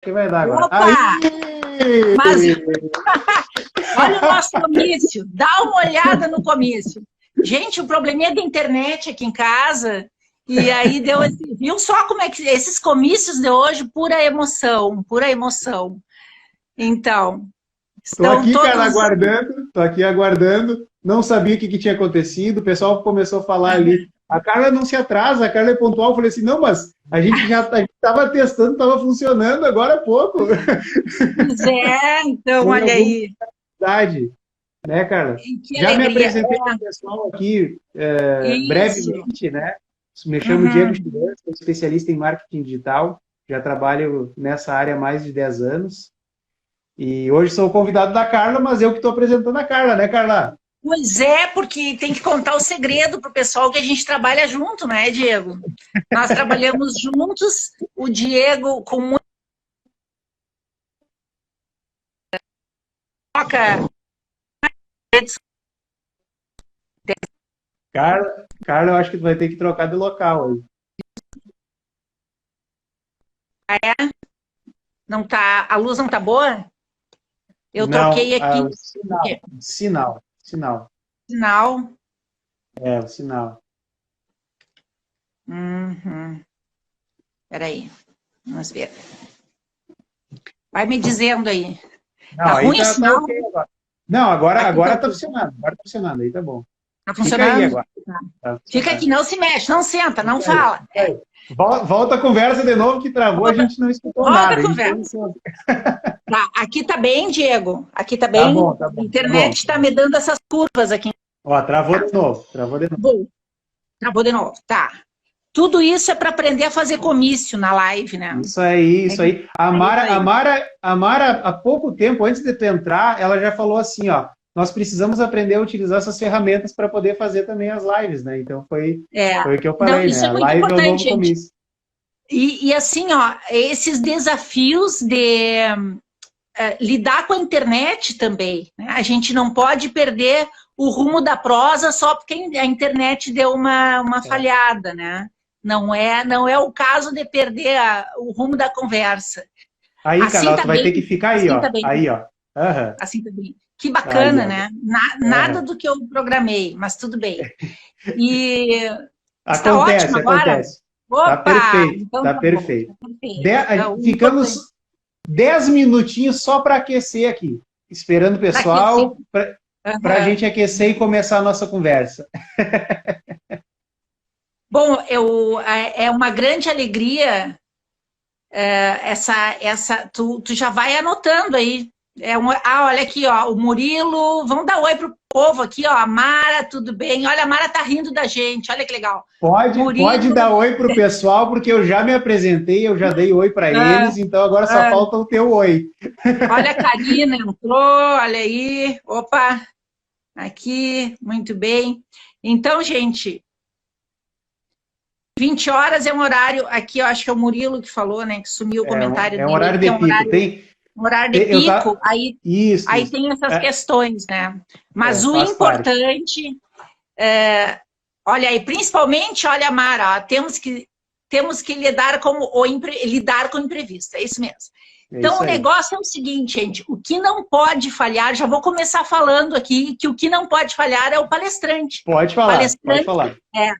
que vai dar agora. Aí! Opa! Mas olha o nosso comício, dá uma olhada no comício. Gente, o probleminha da internet aqui em casa, e aí deu esse. Viu só como é que esses comícios de hoje, pura emoção, pura emoção. Então, Tô estão aqui, cara, todos. aguardando, tô aqui aguardando. Não sabia o que, que tinha acontecido. O pessoal começou a falar ali. A Carla não se atrasa, a Carla é pontual. Eu falei assim, não, mas a gente já estava testando, estava funcionando agora há pouco. Pois é, então, Foi olha alguma aí. idade, né, Carla? Que Já me alegria. apresentei para o pessoal aqui Isso. brevemente, né? Me chamo Diego Uhum. Chiles, sou especialista em marketing digital. Já trabalho nessa área há mais de 10 anos. E hoje sou o convidado da Carla, mas eu que estou apresentando a Carla, né, Carla? Pois é, porque tem que contar o segredo para o pessoal que a gente trabalha junto, né, Diego? Nós trabalhamos juntos, o Diego com muita. Carla, eu acho que tu vai ter que trocar de local aí. Não tá, a luz não tá boa? Eu Não, troquei aqui o sinal, sinal, o sinal. o sinal. Uhum. Peraí, vamos ver. Vai me dizendo aí. Tá Não, aí ruim o tá sinal? ok agora. Não, Aqui tá, agora tá funcionando, aí tá bom. tá Fica aí funcionando? agora, Tá. tá Fica aqui, funcionando. não se mexe, não senta, não Fica aí, fala. fica aí. Volta a conversa de novo que travou, a Volta, gente não escutou volta a nada. A gente conversa. Tá, aqui tá bem, Diego. Aqui tá Tá bem. bom, tá A bom, tá bom. internet tá me dando essas curvas aqui. Ó, travou Tá, de novo, travou de novo. bom, travou de novo. Tá. Tudo isso é para aprender a fazer comício na live, né? Isso aí, É, isso aí. é isso aí. A Mara, há pouco tempo, antes de tu entrar, ela já falou assim, ó, nós precisamos aprender a utilizar essas ferramentas para poder fazer também as lives, né? Então É. foi o que eu Não, falei, isso né? é A muito live é o importante, novo gente. comício. E assim, ó, esses desafios de lidar com a internet também, né? A gente não pode perder o rumo da prosa só porque a internet deu uma É. falhada, né? Não é o caso de perder o rumo da conversa. Aí, Assim Carol, tá tu vai bem, ter que ficar aí, assim ó. tá bem, Aí, ó. Aham. assim tá bem. Que Aí, bacana, ó. né? Nada Aham. do que eu programei, mas tudo bem. E está ótimo Acontece, agora? acontece. Tá Opa! perfeito, Então tá tá bom, perfeito. tá perfeito. Então, o importante Ficamos 10 minutinhos só para aquecer aqui, esperando o para aquecer. pessoal para a Uhum. gente aquecer e começar a nossa conversa. Bom, é uma grande alegria tu já vai anotando aí. Olha aqui, ó, o Murilo, vamos dar oi pro povo aqui, ó, a Mara, tudo bem? Olha, a Mara tá rindo da gente, olha que legal. Pode dar Murilo, oi para o pessoal, porque eu já me apresentei, eu já dei oi para ah, eles, então agora só ah, falta o teu oi. olha a Karina entrou, olha aí, opa, aqui, muito bem. Então, gente, 20 horas é um horário, aqui eu acho que é o Murilo que falou, né, que sumiu o comentário É um dele, horário que de é pico. um horário de Eu pico, tá, aí isso. tem essas questões, né? Mas o Faz parte. importante, olha aí, principalmente, olha, Mara, ó, temos que lidar com o imprevisto, é isso mesmo. É Então, isso o aí. negócio é o seguinte, gente, o que não pode falhar, já vou começar falando aqui, que o que não pode falhar é o palestrante. Pode falar, pode Palestrante falar. é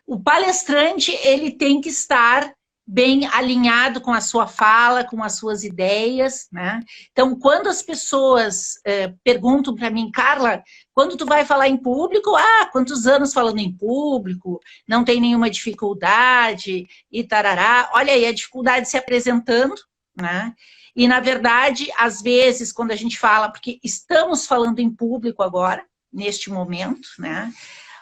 o palestrante, ele tem que estar bem alinhado com a sua fala, com as suas ideias, né? Então, quando as pessoas perguntam para mim, Carla, quando tu vai falar em público? Ah, quantos anos falando em público? Não tem nenhuma dificuldade e tarará. Olha aí, a dificuldade se apresentando, né? E, na verdade, às vezes, quando a gente fala, porque estamos falando em público agora, neste momento, né?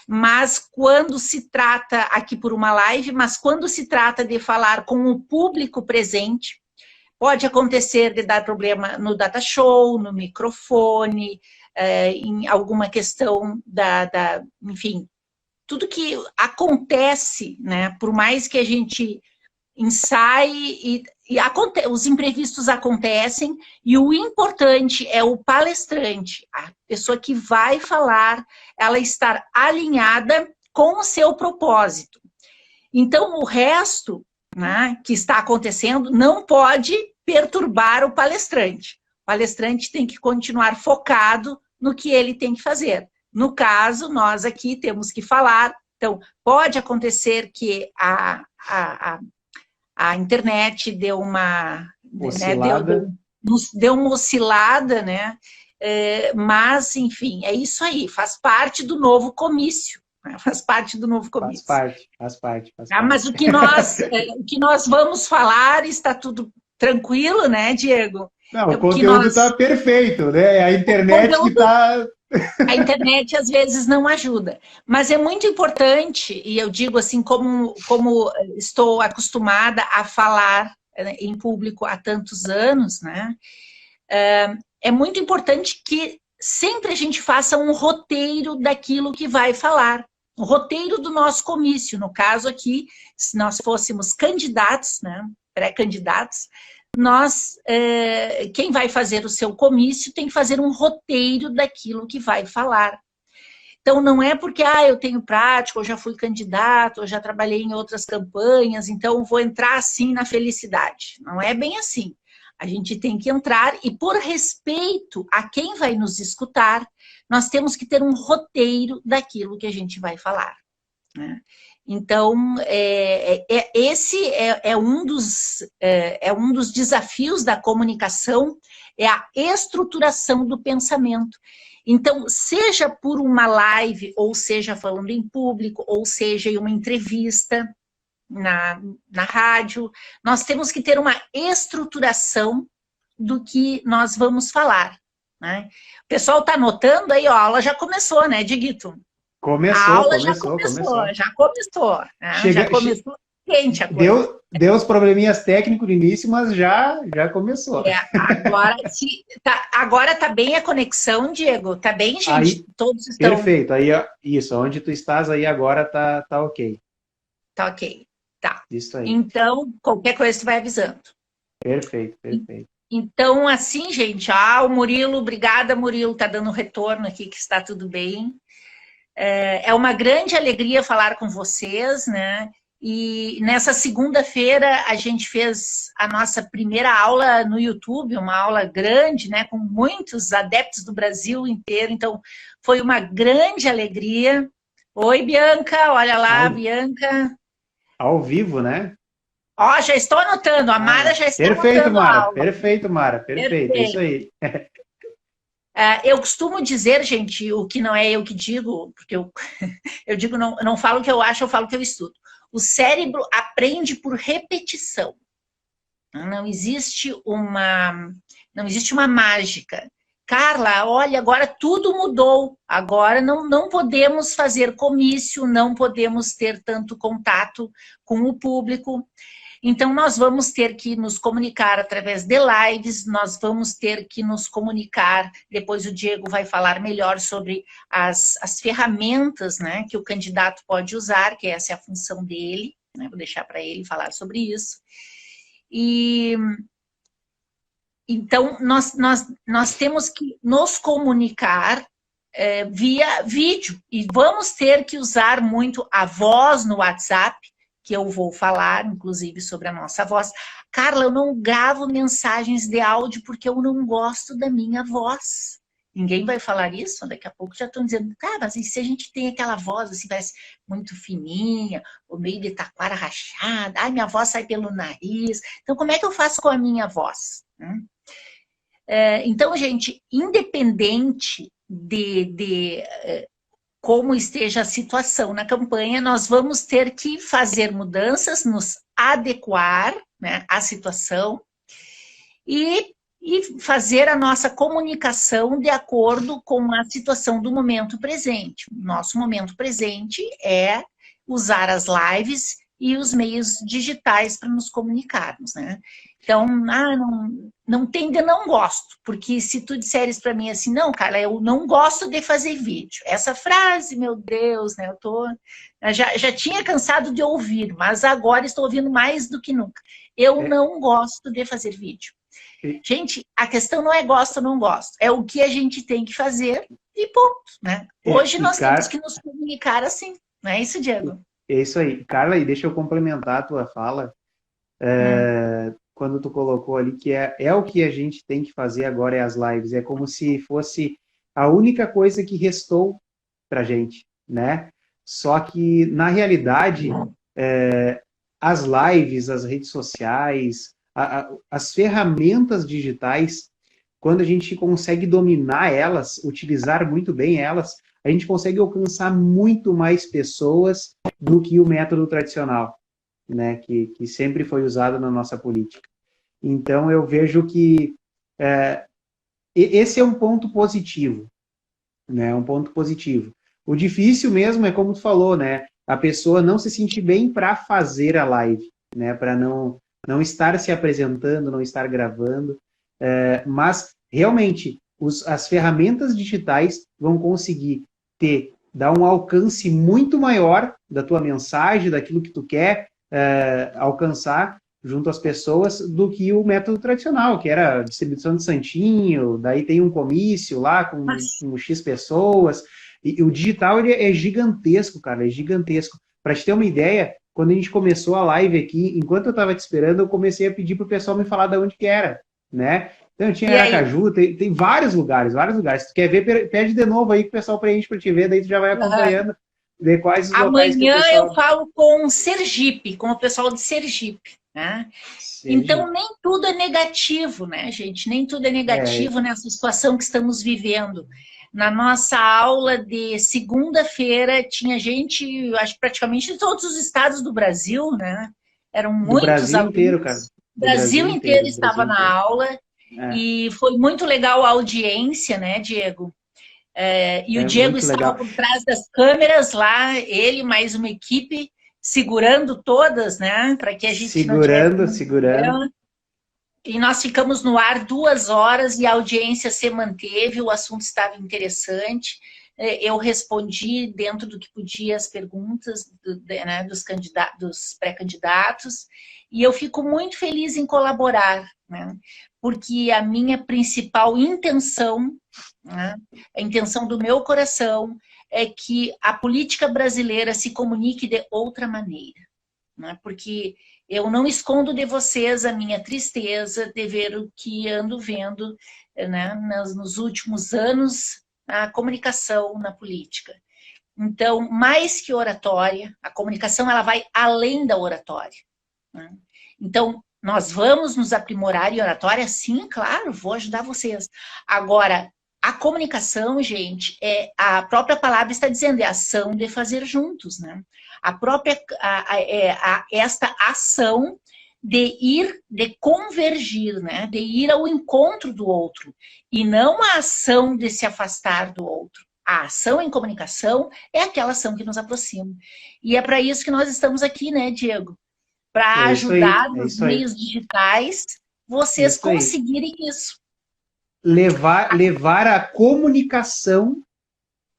Mas quando se trata, aqui por uma live, mas quando se trata de falar com o público presente, pode acontecer de dar problema no data show, no microfone, em alguma questão enfim, tudo que acontece, né? Por mais que a gente ensaie os imprevistos acontecem e o importante é o palestrante, a pessoa que vai falar, ela estar alinhada com o seu propósito. Então, o resto, né, que está acontecendo não pode perturbar o palestrante. O palestrante tem que continuar focado no que ele tem que fazer. No caso, nós aqui temos que falar. Então, pode acontecer que a internet deu uma oscilada, né, deu uma oscilada, né? Mas, enfim, é isso aí, faz parte do novo comício. Né? Faz parte do novo comício. Faz parte. Mas o que nós vamos falar está tudo tranquilo, né, Diego? Não, o conteúdo está perfeito, né? É a internet que está... A internet, às vezes, não ajuda. Mas é muito importante, e eu digo assim, como estou acostumada a falar em público há tantos anos, né? É muito importante que sempre a gente faça um roteiro daquilo que vai falar. O roteiro do nosso comício. No caso aqui, se nós fôssemos candidatos, né? Pré-candidatos, quem vai fazer o seu comício tem que fazer um roteiro daquilo que vai falar. Então, não é porque eu tenho prática, eu já fui candidato, eu já trabalhei em outras campanhas, então vou entrar assim na felicidade. Não é bem assim. A gente tem que entrar e, por respeito a quem vai nos escutar, nós temos que ter um roteiro daquilo que a gente vai falar. Né? Então, esse é um dos desafios da comunicação, é a estruturação do pensamento. Então, seja por uma live, ou seja falando em público, ou seja em uma entrevista na rádio, nós temos que ter uma estruturação do que nós vamos falar. Né? O pessoal está anotando aí, ó, a aula já começou, né, Dieguito? Começou. Já começou quente a coisa. Deu os probleminhas técnicos no início, mas já começou. Agora tá bem a conexão, Diego? Tá bem, gente? Aí, todos estão... Perfeito. Aí, isso, onde tu estás aí agora tá ok. Tá ok. Tá. Isso aí. Então, qualquer coisa tu vai avisando. Perfeito. Então, assim, gente, o Murilo, obrigada, Murilo, tá dando retorno aqui, que está tudo bem. É uma grande alegria falar com vocês, né? E nessa segunda-feira a gente fez a nossa primeira aula no YouTube, uma aula grande, né? Com muitos adeptos do Brasil inteiro, então foi uma grande alegria. Oi, Bianca, olha lá, Bianca. Ao vivo, né? Ó, já estou anotando, a Mara já está anotando a aula. Perfeito, Mara, perfeito, é isso aí. Eu costumo dizer, gente, o que não é eu que digo, porque eu digo, não falo o que eu acho, eu falo o que eu estudo. O cérebro aprende por repetição. Não existe uma mágica. Carla, olha, agora tudo mudou. Agora não podemos fazer comício, não podemos ter tanto contato com o público. Então, nós vamos ter que nos comunicar através de lives, nós vamos ter que nos comunicar, depois o Diego vai falar melhor sobre as ferramentas, né, que o candidato pode usar, que essa é a função dele, né, vou deixar para ele falar sobre isso. Então, nós temos que nos comunicar via vídeo, e vamos ter que usar muito a voz no WhatsApp, que eu vou falar, inclusive, sobre a nossa voz. Carla, eu não gravo mensagens de áudio porque eu não gosto da minha voz. Ninguém vai falar isso? Daqui a pouco já estão dizendo, mas e se a gente tem aquela voz, assim, parece muito fininha, ou meio de taquara rachada, minha voz sai pelo nariz. Então, como é que eu faço com a minha voz? Então, gente, independente de como esteja a situação na campanha, nós vamos ter que fazer mudanças, nos adequar, né, à situação e fazer a nossa comunicação de acordo com a situação do momento presente. Nosso momento presente é usar as lives e os meios digitais para nos comunicarmos, né? Então, não gosto, porque se tu disseres para mim assim, não, Carla, eu não gosto de fazer vídeo. Essa frase, meu Deus, né? Eu já tinha cansado de ouvir, mas agora estou ouvindo mais do que nunca. Eu não gosto de fazer vídeo. Gente, a questão não é gosto ou não gosto, é o que a gente tem que fazer e ponto, né? Hoje nós temos que nos comunicar assim, não é isso, Diego? É isso aí. Carla, e deixa eu complementar a tua fala. quando tu colocou ali que é o que a gente tem que fazer agora, é as lives. É como se fosse a única coisa que restou pra gente, né? Só que, na realidade, as lives, as redes sociais, as ferramentas digitais, quando a gente consegue dominar elas, utilizar muito bem elas, a gente consegue alcançar muito mais pessoas do que o método tradicional, né, que sempre foi usado na nossa política. Então, eu vejo que esse é um ponto positivo, né, um ponto positivo. O difícil mesmo é como tu falou, né, a pessoa não se sentir bem para fazer a live, né, para não estar se apresentando, não estar gravando, mas realmente as ferramentas digitais vão conseguir dar um alcance muito maior da tua mensagem, daquilo que tu quer alcançar junto às pessoas do que o método tradicional, que era a distribuição de santinho, daí tem um comício lá com X pessoas, e o digital ele é gigantesco, cara, é gigantesco. Para te ter uma ideia, quando a gente começou a live aqui, enquanto eu estava te esperando, eu comecei a pedir para o pessoal me falar de onde que era, né? Então tinha Aracaju, tem vários lugares, vários lugares. Se tu quer ver, pede de novo aí que o pessoal preenche para te ver, daí tu já vai acompanhando de quais os locais que o pessoal... Amanhã eu falo com Sergipe, com o pessoal de Sergipe, né? Então, nem tudo é negativo, né, gente? Nem tudo é negativo nessa situação que estamos vivendo. Na nossa aula de segunda-feira, tinha gente, acho praticamente de todos os estados do Brasil, né? Eram muitos Brasil alunos. inteiro, cara. O Brasil inteiro estava na aula. E foi muito legal a audiência, né, Diego? E o Diego estava por trás das câmeras lá, ele mais uma equipe segurando todas, né? Para que a gente segurando. E nós ficamos no ar 2 horas e a audiência se manteve, o assunto estava interessante. Eu respondi dentro do que podia as perguntas né, dos pré-candidatos e eu fico muito feliz em colaborar, né? Porque a minha principal intenção, né, a intenção do meu coração é que a política brasileira se comunique de outra maneira, né? Porque eu não escondo de vocês a minha tristeza de ver o que ando vendo, né, nos últimos anos, a comunicação na política. Então, mais que oratória, a comunicação ela vai além da oratória, né? Então, nós vamos nos aprimorar em oratória? Sim, claro, vou ajudar vocês. Agora, a comunicação, gente, a própria palavra está dizendo, é ação de fazer juntos, né? Esta ação de convergir, né? De ir ao encontro do outro, e não a ação de se afastar do outro. A ação em comunicação é aquela ação que nos aproxima. E é para isso que nós estamos aqui, né, Diego? Para ajudar nos meios digitais, vocês conseguirem isso. Levar a comunicação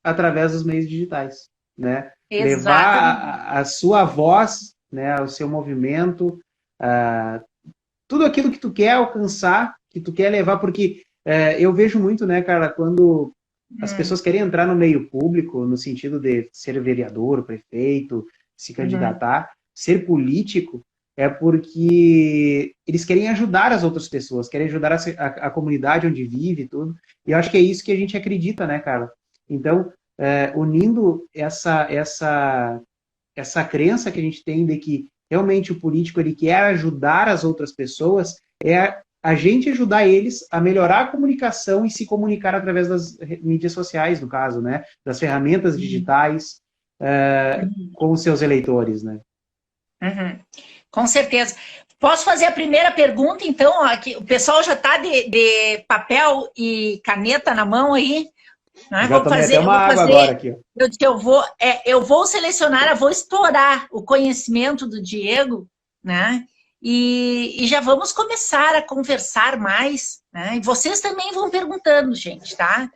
através dos meios digitais, né? Exatamente. Levar a sua voz, né, o seu movimento, tudo aquilo que tu quer alcançar, que tu quer levar, porque eu vejo muito, né, cara, quando as pessoas querem entrar no meio público, no sentido de ser vereador, prefeito, se candidatar, ser político, é porque eles querem ajudar as outras pessoas, querem ajudar a comunidade onde vive e tudo. E eu acho que é isso que a gente acredita, né, cara? Então, unindo essa crença que a gente tem de que realmente o político ele quer ajudar as outras pessoas, é a gente ajudar eles a melhorar a comunicação e se comunicar através das mídias sociais, no caso, né? Das ferramentas digitais com os seus eleitores, né? Com certeza. Posso fazer a primeira pergunta, então? Aqui, o pessoal já está de papel e caneta na mão aí? Né? Já tomei até uma água agora aqui. Eu vou selecionar, vou explorar o conhecimento do Diego, né? E já vamos começar a conversar mais, né? E vocês também vão perguntando, gente, tá?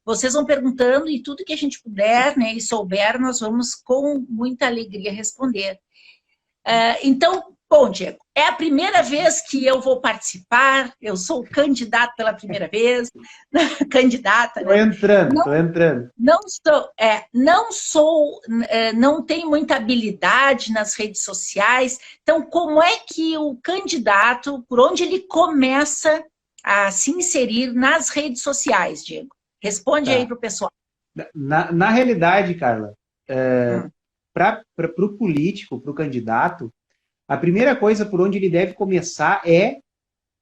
Vocês vão perguntando e tudo que a gente puder, né, e souber, nós vamos com muita alegria responder. Então, Bom, Diego, é a primeira vez que eu vou participar, eu sou candidato pela primeira vez, candidata, Estou né? entrando, estou entrando. Não tenho muita habilidade nas redes sociais. Então, como é que o candidato, por onde ele começa a se inserir nas redes sociais, Diego? Responde aí Tá. para o pessoal. Na realidade, Carla, Hum, para o político, para o candidato, a primeira coisa por onde ele deve começar é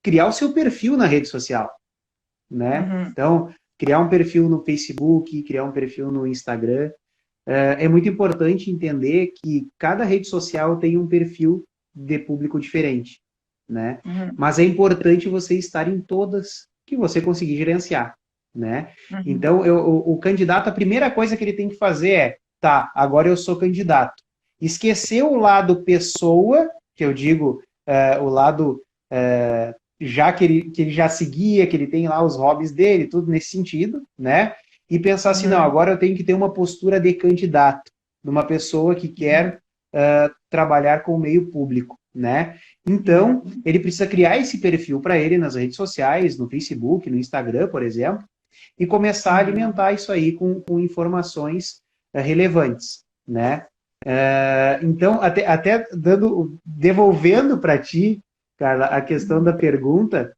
criar o seu perfil na rede social, né? uhum, Então, criar um perfil no Facebook, criar um perfil no Instagram. É muito importante entender que cada rede social tem um perfil de público diferente, né? uhum, Mas é importante você estar em todas que você conseguir gerenciar, né? uhum, Então, o candidato, a primeira coisa que ele tem que fazer é, tá, agora eu sou candidato. Esquecer o lado pessoa, que eu digo, o lado já que ele já seguia, que ele tem lá os hobbies dele, tudo nesse sentido, né? E pensar assim, não, uhum, agora eu tenho que ter uma postura de candidato, de uma pessoa que quer trabalhar com o meio público, né? Então, uhum, ele precisa criar esse perfil para ele nas redes sociais, no Facebook, no Instagram, por exemplo, e começar a uhum. alimentar isso aí com informações relevantes, né? Então, até devolvendo para ti, Carla, a questão da pergunta,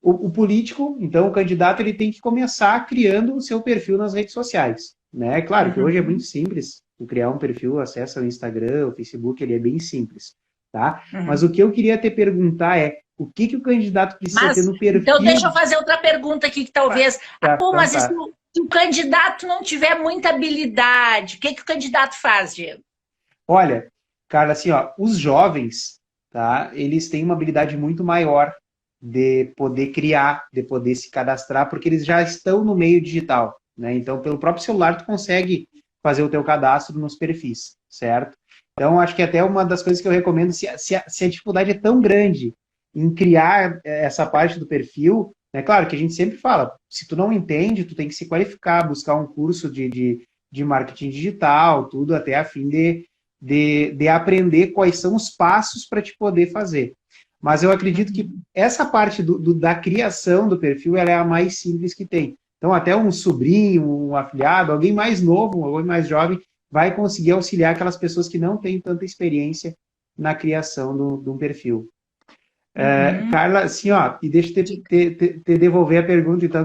o político, então, o candidato, ele tem que começar criando o seu perfil nas redes sociais, né? Claro que hoje é muito Uhum, simples, tu criar um perfil, acessa o Instagram, o Facebook, ele é bem simples, tá? Mas uhum. o que eu queria te perguntar é, o que o candidato precisa ter Mas, no então, deixa eu perfil? fazer outra pergunta aqui, que talvez. Tá, Pô, então mas e se tá. o candidato não tiver muita habilidade, o que o candidato faz, Diego? Olha, Carla, assim, ó, os jovens, tá? Eles têm uma habilidade muito maior de poder criar, de poder se cadastrar, porque eles já estão no meio digital, né? Então, pelo próprio celular, tu consegue fazer o teu cadastro nos perfis, certo? Então, acho que até uma das coisas que eu recomendo, se a dificuldade é tão grande em criar essa parte do perfil, é claro que a gente sempre fala, se tu não entende, tu tem que se qualificar, buscar um curso de marketing digital, tudo até a fim de aprender quais são os passos para te poder fazer. Mas eu acredito que Uhum. essa parte da criação do perfil ela é a mais simples que tem. Então, até um sobrinho, um afilhado, alguém mais novo, alguém mais jovem, vai conseguir auxiliar aquelas pessoas que não têm tanta experiência na criação de um perfil. Uhum. Carla, assim, ó, e deixa eu Diga. te devolver a pergunta, então,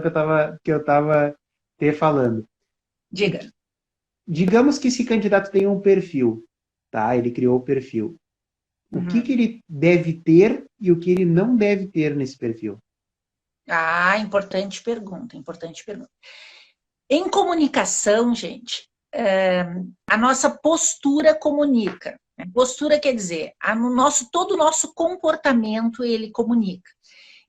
que eu estava te falando. Diga. Digamos que esse candidato tem um perfil, tá? Ele criou o perfil. O que Uhum. ele deve ter e o que ele não deve ter nesse perfil? Ah, importante pergunta, importante pergunta. Em comunicação, gente, a nossa postura comunica. Né? Postura quer dizer, todo o nosso comportamento ele comunica.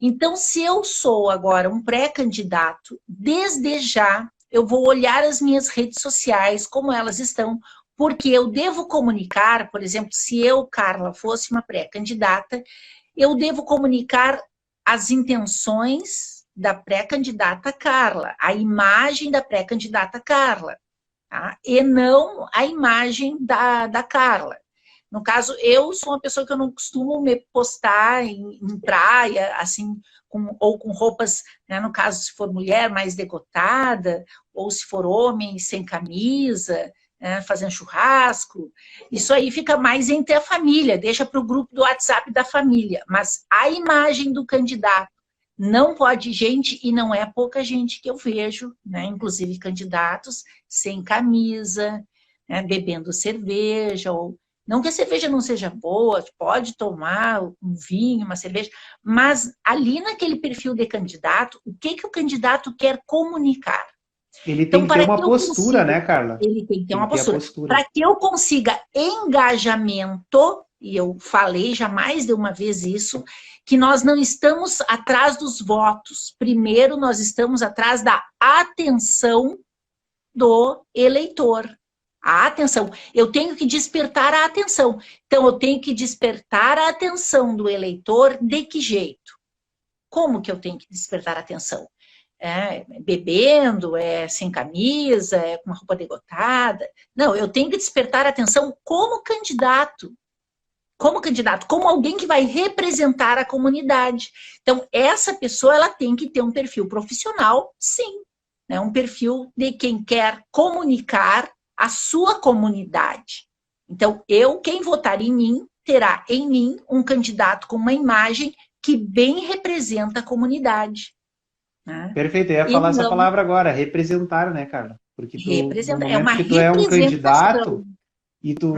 Então, se eu sou agora um pré-candidato, desde já eu vou olhar as minhas redes sociais, como elas estão, porque eu devo comunicar, por exemplo, se eu, Carla, fosse uma pré-candidata, eu devo comunicar as intenções da pré-candidata Carla, a imagem da pré-candidata Carla, tá? E não a imagem da Carla. No caso, eu sou uma pessoa que eu não costumo me postar em praia, assim, ou com roupas, né, no caso, se for mulher, mais decotada, ou se for homem, sem camisa, né, fazendo churrasco. Isso aí fica mais entre a família, deixa para o grupo do WhatsApp da família. Mas a imagem do candidato não pode gente, e não é pouca gente que eu vejo, né, inclusive candidatos sem camisa, né, bebendo cerveja, ou não que a cerveja não seja boa, pode tomar um vinho, uma cerveja, mas ali naquele perfil de candidato, o que o candidato quer comunicar? Ele tem Então, que ter para uma que eu postura, consiga, né, Carla? ele tem que ter Tem uma que ter a postura. postura. Para que eu consiga engajamento, e eu falei já mais de uma vez isso, que nós não estamos atrás dos votos. Primeiro, nós estamos atrás da atenção do eleitor. A atenção. Eu tenho que despertar a atenção. Então, eu tenho que despertar a atenção do eleitor de que jeito? Como que eu tenho que despertar a atenção? Bebendo, sem camisa, com uma roupa degotada? Não, eu tenho que despertar a atenção como candidato. como candidato, como alguém que vai representar a comunidade. Então, essa pessoa ela tem que ter um perfil profissional, sim, né? Um perfil de quem quer comunicar a sua comunidade. Então, quem votar em mim, terá em mim um candidato com uma imagem que bem representa a comunidade. Né? Perfeito, eu ia falar essa palavra agora, representar, né, Carla? Porque no momento que tu é um candidato e tu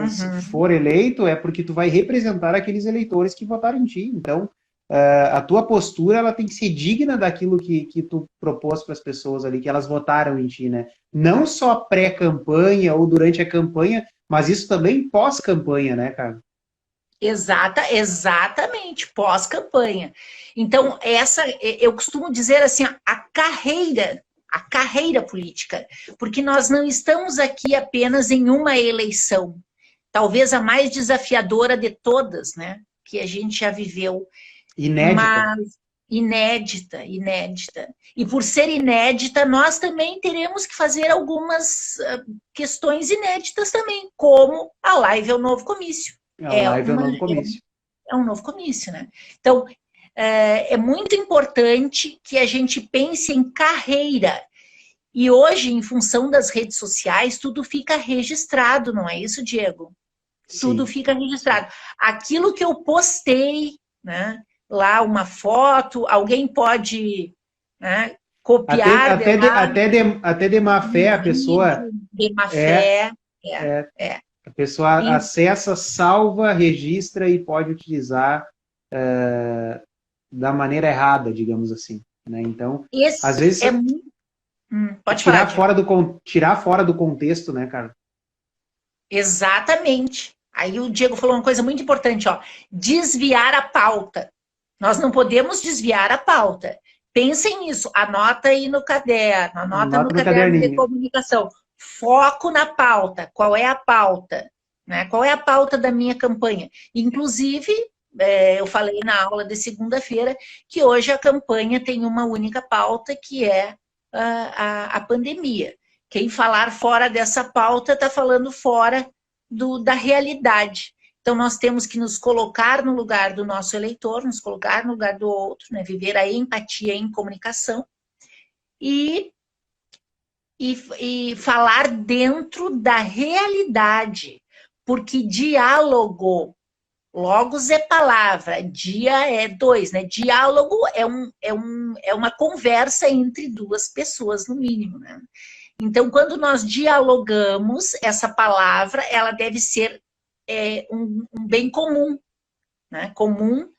for eleito, é porque tu vai representar aqueles eleitores que votaram em ti. Então, a tua postura ela tem que ser digna daquilo que tu propôs para as pessoas ali, que elas votaram em ti, né? Não só pré-campanha ou durante a campanha, mas isso também pós-campanha, né, Carla? Exatamente, pós-campanha. Então, eu costumo dizer assim, a carreira política, porque nós não estamos aqui apenas em uma eleição, talvez a mais desafiadora de todas, né, que a gente já viveu. Inédita. Mas inédita. E por ser inédita, nós também teremos que fazer algumas questões inéditas também, como a live é o novo comício. É um novo comício, né? Então, é muito importante que a gente pense em carreira. E hoje, em função das redes sociais, tudo fica registrado, não é isso, Diego? Sim. Tudo fica registrado. Aquilo que eu postei, né? Lá uma foto, alguém pode, né, copiar. Até de má fé, a pessoa... De má fé, A pessoa acessa, salva, registra e pode utilizar da maneira errada, digamos assim. Né? Então, às vezes... Pode tirar fora do contexto, né, cara? Exatamente. Aí o Diego falou uma coisa muito importante, ó. Desviar a pauta. Nós não podemos desviar a pauta. Pensem nisso, anota aí no caderno, anota no caderno de comunicação. Foco na pauta. Qual é a pauta? Né? Qual é a pauta da minha campanha? Inclusive, eu falei na aula de segunda-feira que hoje a campanha tem uma única pauta, que é a pandemia. Quem falar fora dessa pauta está falando fora da realidade. Então, nós temos que nos colocar no lugar do nosso eleitor, nos colocar no lugar do outro, né? Viver a empatia em comunicação e falar dentro da realidade, porque diálogo, logos é palavra, dia é dois, né? Diálogo é uma conversa entre duas pessoas, no mínimo, né? Então, quando nós dialogamos, essa palavra, ela deve ser um bem comum, né? Comum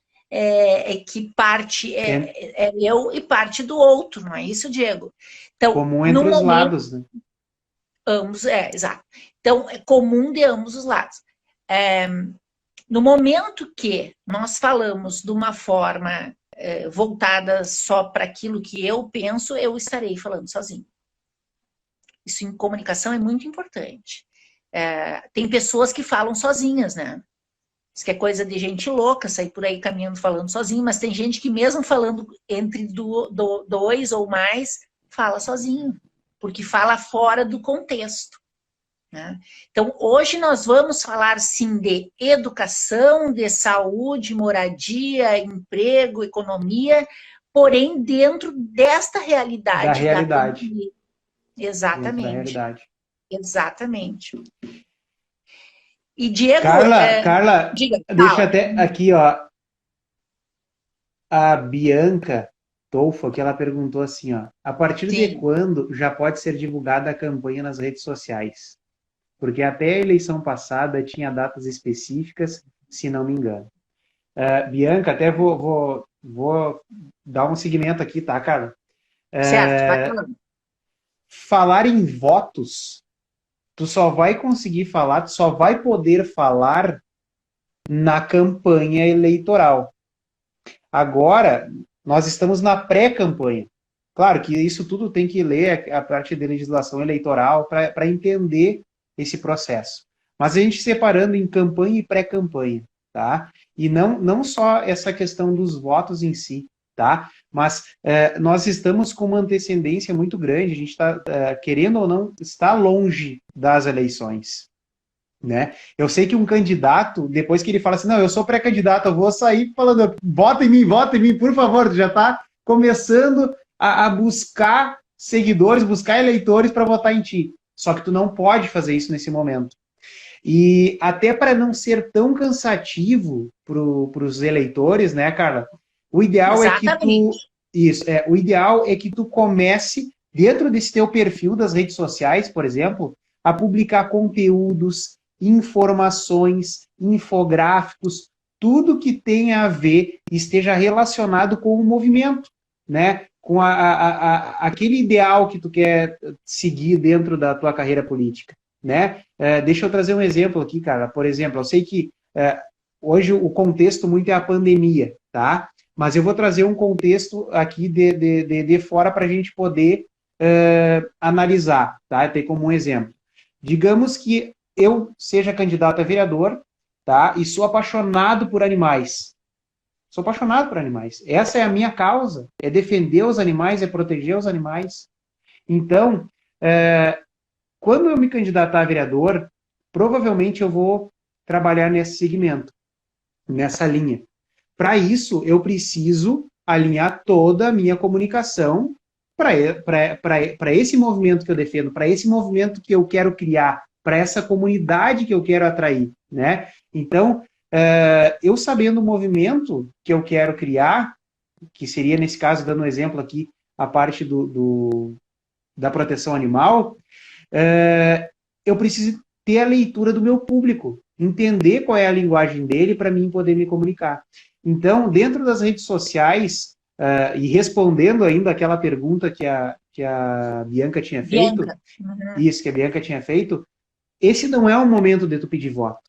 que parte é eu e parte do outro, não é isso, Diego? Então, comum entre os lados, né? Ambos, exato. Então, é comum de ambos os lados. No momento que nós falamos de uma forma voltada só para aquilo que eu penso, eu estarei falando sozinho. Isso em comunicação é muito importante. Tem pessoas que falam sozinhas, né? Isso que é coisa de gente louca, sair por aí caminhando falando sozinho, mas tem gente que mesmo falando entre dois ou mais, fala sozinho, porque fala fora do contexto. Né? Então, hoje nós vamos falar, sim, de educação, de saúde, moradia, emprego, economia, porém dentro desta realidade. Da realidade. Exatamente. Da realidade. Exatamente. E Diego... Carla, deixa até aqui, ó. A Bianca Tolfa, que ela perguntou assim, ó. A partir de quando já pode ser divulgada a campanha nas redes sociais? Porque até a eleição passada tinha datas específicas, se não me engano. Bianca, até vou dar um seguimento aqui, tá, Carla? Certo, vai falando. Falar em votos, tu só vai conseguir falar, tu só vai poder falar na campanha eleitoral. Agora, nós estamos na pré-campanha. Claro que isso tudo tem que ler a parte de legislação eleitoral para entender esse processo. Mas a gente separando em campanha e pré-campanha, tá? E não só essa questão dos votos em si, tá? Mas nós estamos com uma antecedência muito grande, a gente está, querendo ou não, está longe das eleições. né? Eu sei que um candidato, depois que ele fala assim, não, eu sou pré-candidato, eu vou sair falando, vota em mim, por favor, tu já está começando a buscar seguidores, buscar eleitores para votar em ti. Só que tu não pode fazer isso nesse momento. E até para não ser tão cansativo para os eleitores, né, Carla? O ideal é que tu. Isso, o ideal é que tu comece, dentro desse teu perfil das redes sociais, por exemplo, a publicar conteúdos, informações, infográficos, tudo que tenha a ver, esteja relacionado com o movimento, né? Com aquele ideal que tu quer seguir dentro da tua carreira política, né? Deixa eu trazer um exemplo aqui, cara. Por exemplo, eu sei que hoje o contexto muito é a pandemia, tá? Mas eu vou trazer um contexto aqui de fora para a gente poder analisar, tá? Ter como um exemplo. Digamos que eu seja candidato a vereador, tá? E sou apaixonado por animais. Sou apaixonado por animais. Essa é a minha causa. É defender os animais, é proteger os animais. Então, quando eu me candidatar a vereador, provavelmente eu vou trabalhar nesse segmento, nessa linha. Para isso, eu preciso alinhar toda a minha comunicação para esse movimento que eu defendo, para esse movimento que eu quero criar, para essa comunidade que eu quero atrair, né? Então, eu sabendo o movimento que eu quero criar, que seria, nesse caso, dando um exemplo aqui, a parte da proteção animal, eu preciso ter a leitura do meu público, entender qual é a linguagem dele para mim poder me comunicar. Então, dentro das redes sociais, e respondendo ainda aquela pergunta que a Bianca tinha feito, isso que a Bianca tinha feito, esse não é o momento de tu pedir voto.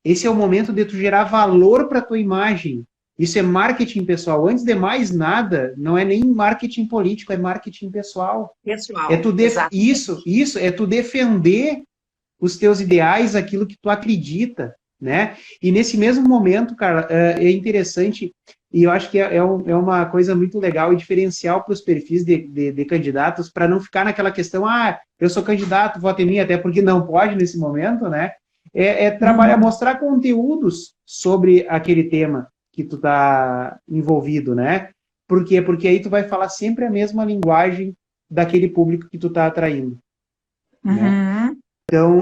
Esse é o momento de tu gerar valor para a tua imagem. Isso é marketing pessoal. Antes de mais nada, não é nem marketing político, é marketing pessoal. Pessoal, isso, é tu defender os teus ideais, aquilo que tu acredita, né? E nesse mesmo momento, cara, é interessante, e eu acho que é uma coisa muito legal e diferencial para os perfis de candidatos, para não ficar naquela questão, eu sou candidato, vota em mim, até porque não pode nesse momento, né? Trabalhar, mostrar conteúdos sobre aquele tema que tu tá envolvido, né? Por quê? Porque aí tu vai falar sempre a mesma linguagem daquele público que tu tá atraindo. Né?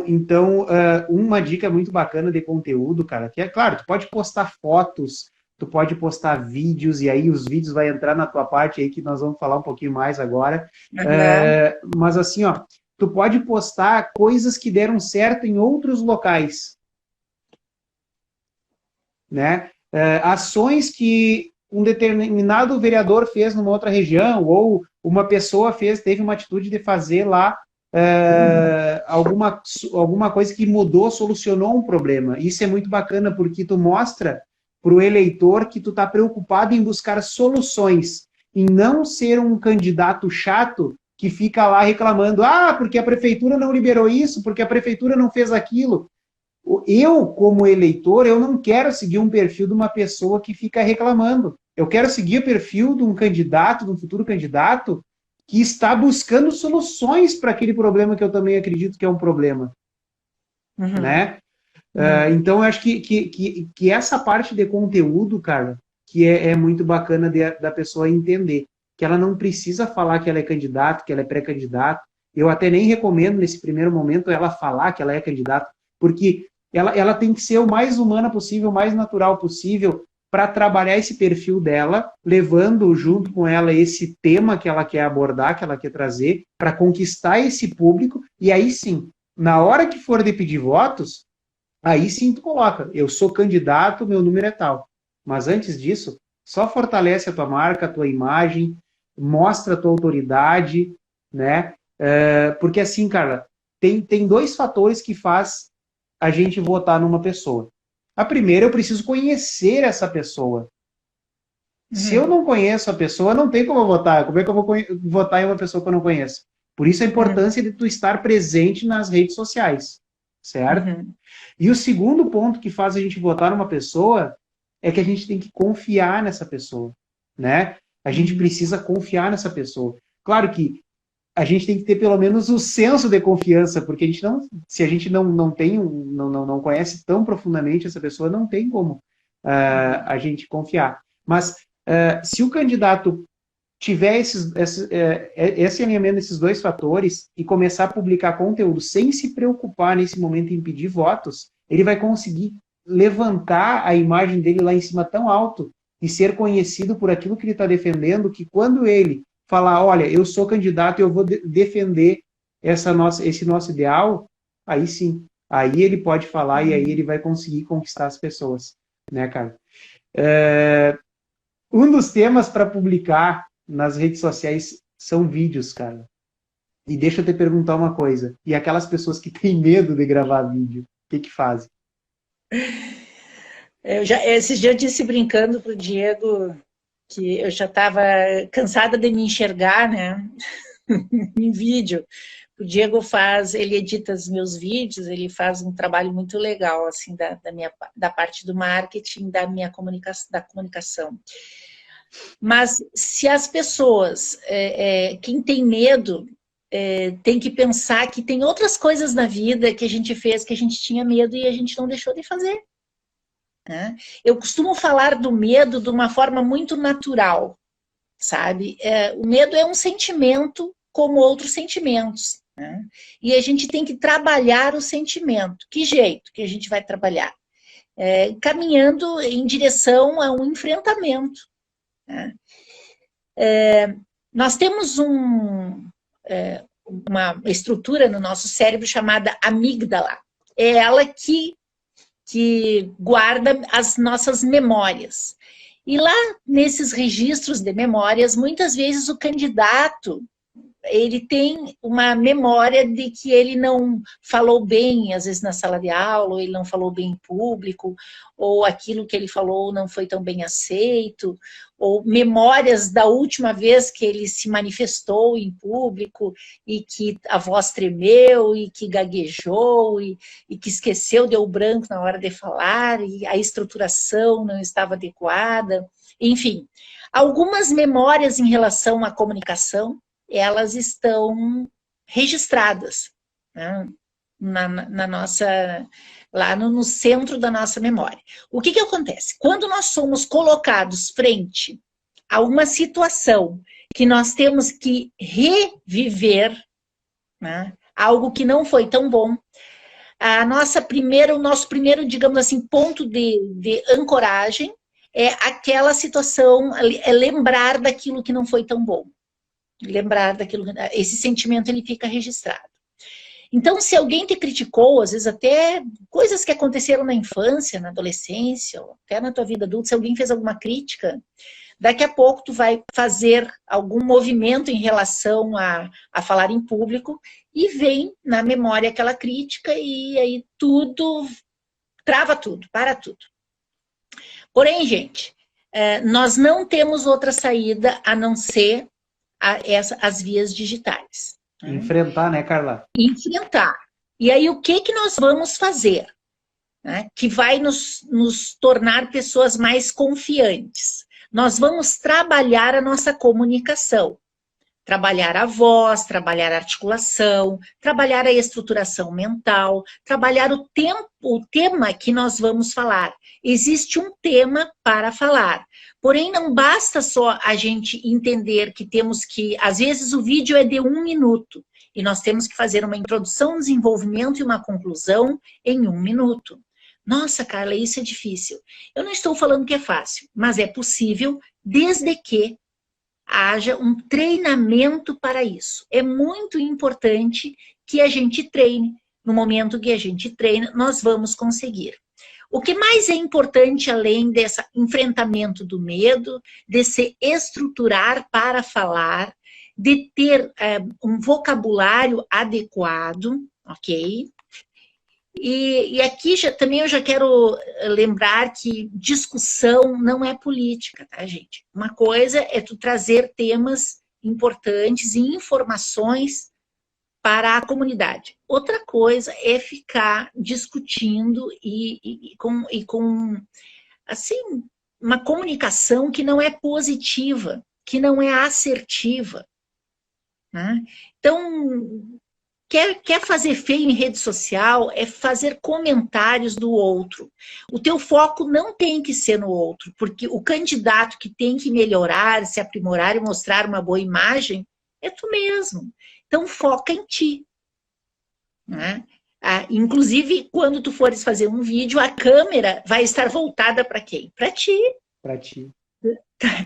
Então, uma dica muito bacana de conteúdo, cara, que é claro, tu pode postar fotos, tu pode postar vídeos, e aí os vídeos vai entrar na tua parte aí que nós vamos falar um pouquinho mais agora. Mas assim, ó, tu pode postar coisas que deram certo em outros locais, né? Ações que um determinado vereador fez numa outra região, ou uma pessoa teve uma atitude de fazer lá alguma coisa que mudou, solucionou um problema. Isso é muito bacana, porque tu mostra para o eleitor que tu está preocupado em buscar soluções, em não ser um candidato chato que fica lá reclamando, porque a prefeitura não liberou isso, porque a prefeitura não fez aquilo. Eu, como eleitor, eu não quero seguir um perfil de uma pessoa que fica reclamando. Eu quero seguir o perfil de um candidato, de um futuro candidato, que está buscando soluções para aquele problema que eu também acredito que é um problema. Né? Então, eu acho que essa parte de conteúdo, cara, que é muito bacana da pessoa entender, que ela não precisa falar que ela é candidato, que ela é pré-candidato. Eu até nem recomendo, nesse primeiro momento, ela falar que ela é candidata, porque ela tem que ser o mais humana possível, o mais natural possível, para trabalhar esse perfil dela, levando junto com ela esse tema que ela quer abordar, que ela quer trazer, para conquistar esse público, e aí sim, na hora que for de pedir votos, aí sim tu coloca, eu sou candidato, meu número é tal. Mas antes disso, só fortalece a tua marca, a tua imagem, mostra a tua autoridade, né? Porque assim, cara, tem dois fatores que faz a gente votar numa pessoa. A primeira, eu preciso conhecer essa pessoa. Se eu não conheço a pessoa, não tem como eu votar. Como é que eu vou votar em uma pessoa que eu não conheço? Por isso a importância de tu estar presente nas redes sociais, certo? E o segundo ponto que faz a gente votar numa pessoa é que a gente tem que confiar nessa pessoa, né? A gente precisa confiar nessa pessoa. Claro que a gente tem que ter pelo menos o senso de confiança, porque a gente não, se a gente não tem, não conhece tão profundamente essa pessoa, não tem como a gente confiar. Mas se o candidato tiver esse alinhamento desses dois fatores e começar a publicar conteúdo sem se preocupar nesse momento em pedir votos, ele vai conseguir levantar a imagem dele lá em cima tão alto e ser conhecido por aquilo que ele está defendendo, que quando ele falar, olha, eu sou candidato e eu vou defender esse nosso ideal, aí sim, aí ele pode falar e aí ele vai conseguir conquistar as pessoas, né, cara? Um dos temas para publicar nas redes sociais são vídeos, cara. E deixa eu te perguntar uma coisa, e aquelas pessoas que têm medo de gravar vídeo, o que fazem? Esses dias eu disse brincando pro Diego que eu já estava cansada de me enxergar, né, em vídeo. O Diego ele edita os meus vídeos, ele faz um trabalho muito legal, assim, da parte do marketing, da comunicação. Mas se as pessoas, quem tem medo, tem que pensar que tem outras coisas na vida que a gente fez, que a gente tinha medo e a gente não deixou de fazer. Né? Eu costumo falar do medo de uma forma muito natural, sabe? O medo é um sentimento como outros sentimentos, né? E a gente tem que trabalhar o sentimento. Que jeito que a gente vai trabalhar? Caminhando em direção a um enfrentamento. Né? Nós temos uma estrutura no nosso cérebro chamada amígdala. É ela que guarda as nossas memórias. E lá, nesses registros de memórias, muitas vezes o candidato, ele tem uma memória de que ele não falou bem, às vezes na sala de aula, ou ele não falou bem em público, ou aquilo que ele falou não foi tão bem aceito, ou memórias da última vez que ele se manifestou em público e que a voz tremeu e que gaguejou e que esqueceu, deu branco na hora de falar e a estruturação não estava adequada. Enfim, algumas memórias em relação à comunicação, elas estão registradas, né, na nossa, lá no centro da nossa memória. O que acontece? Quando nós somos colocados frente a uma situação que nós temos que reviver, né, algo que não foi tão bom, o nosso primeiro, digamos assim, ponto de ancoragem é aquela situação, é lembrar daquilo que não foi tão bom. Lembrar daquilo, esse sentimento ele fica registrado. Então, se alguém te criticou, às vezes até coisas que aconteceram na infância, na adolescência, ou até na tua vida adulta, se alguém fez alguma crítica, daqui a pouco tu vai fazer algum movimento em relação a falar em público e vem na memória aquela crítica e aí tudo, trava tudo, para tudo. Porém, gente, nós não temos outra saída a não ser as vias digitais. Enfrentar, né, Carla? Enfrentar. E aí, o que nós vamos fazer? Né, que vai nos tornar pessoas mais confiantes. Nós vamos trabalhar a nossa comunicação. Trabalhar a voz, trabalhar a articulação, trabalhar a estruturação mental, trabalhar o tema que nós vamos falar. Existe um tema para falar. Porém, não basta só a gente entender que temos que... Às vezes o vídeo é de 1 minuto e nós temos que fazer uma introdução, um desenvolvimento e uma conclusão em 1 minuto. Nossa, Carla, isso é difícil. Eu não estou falando que é fácil, mas é possível desde que haja um treinamento para isso. É muito importante que a gente treine. No momento que a gente treina, nós vamos conseguir. O que mais é importante, além desse enfrentamento do medo, de se estruturar para falar, de ter um vocabulário adequado, ok? E aqui também eu já quero lembrar que discussão não é política, tá, gente? Uma coisa é tu trazer temas importantes e informações para a comunidade. Outra coisa é ficar discutindo e com assim, uma comunicação que não é positiva, que não é assertiva. né? Então, quer fazer feio em rede social é fazer comentários do outro. O teu foco não tem que ser no outro, porque o candidato que tem que melhorar, se aprimorar e mostrar uma boa imagem é tu mesmo. Então, foca em ti, né? Inclusive, quando tu fores fazer um vídeo, a câmera vai estar voltada para quem? Para ti. Para ti.